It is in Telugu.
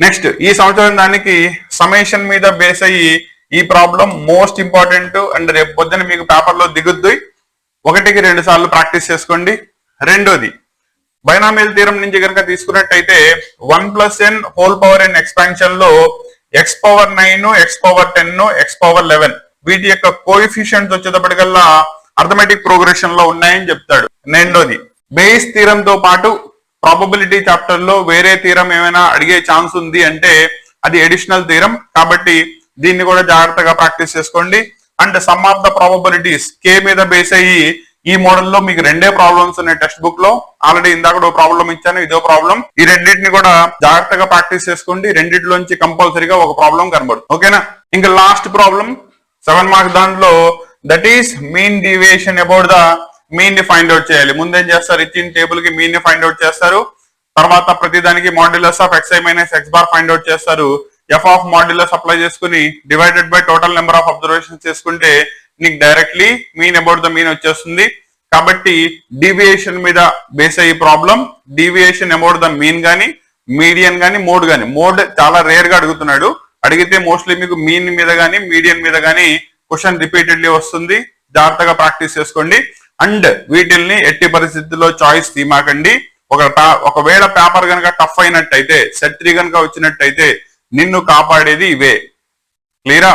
నెక్స్ట్ ఈ సంవత్సరం దానికి సమేషన్ మీద బేస్ అయ్యి ఈ ప్రాబ్లం మోస్ట్ ఇంపార్టెంట్ అండ్ రేపు పొద్దున మీకు పేపర్లో దిగుద్ది. 1కి 2 సార్లు ప్రాక్టీస్ చేసుకోండి. రెండోది బైనామియల్ థీరం నుంచి కనుక తీసుకున్నట్టయితే 1+n⁴n ఎక్స్పాన్షన్ లో x⁴9 x⁴10 x⁴11 వీటి యొక్క కోఎఫిషియెంట్స్ వచ్చేటప్పటికల్లా అర్థమెటిక్ ప్రోగ్రెషన్ లో ఉన్నాయని చెప్తాడు. రెండోది బేస్ థీరం తో పాటు ప్రాబబిలిటీ చాప్టర్ లో వేరే థీరం ఏమైనా అడిగే ఛాన్స్ ఉంది అంటే అది అడిషనల్ థీరం, కాబట్టి దీన్ని కూడా జాగ్రత్తగా ప్రాక్టీస్ చేసుకోండి. And some of the probabilities కే మీద బేస్ అయ్యి ఈ మోడల్లో మీకు 2 ప్రాబ్లమ్స్ ఉన్నాయి టెక్స్ట్ బుక్ లో. ఆల్రెడీ ఇందాక ప్రాబ్లం ఇచ్చాను, ఇదో ప్రాబ్లం. ఈ రెండింటిని కూడా జాగ్రత్తగా ప్రాక్టీస్ చేసుకోండి. రెండింటిలోంచి కంపల్సరీగా ఒక ప్రాబ్లం కనబడుతుంది. ఓకేనా? ఇంకా లాస్ట్ ప్రాబ్లం 7 మార్క్స్ దాంట్లో that is mean deviation about the mean ని ఫైండ్ అవుట్ చేయాలి. ముందేం చేస్తారు, ఇచ్చిన టేబుల్ కి మీన్ ని ఫైండ్ అవుట్ చేస్తారు. తర్వాత ప్రతిదానికి modulus of xi minus x bar find out చేస్తారు. ఎఫ్ ఆఫ్ మాడ్యులస్ అప్లై చేసుకుని divided by total number of observations చేసుకుంటే నీకు directly mean about the mean వచ్చేస్తుంది. కాబట్టి డీవియేషన్ మీద బేస్ అయ్యే problem, deviation about the mean గానీ మీడియన్ గానీ మోడ్ గానీ, మోడ్ చాలా రేర్ గా అడుగుతున్నాడు. అడిగితే మోస్ట్లీ మీకు మీన్ మీద గానీ మీడియన్ మీద గానీ క్వశ్చన్ రిపీటెడ్లీ వస్తుంది. జాగ్రత్తగా ప్రాక్టీస్ చేసుకోండి. అండ్ వీటిల్ని ఎట్టి పరిస్థితుల్లో చాయిస్ తీమాకండి. ఒకవేళ పేపర్ కనుక టఫ్ అయినట్టయితే, సెట్ 3 కనుక వచ్చినట్టయితే నిన్ను కాపాడేది ఇవే. క్లియరా?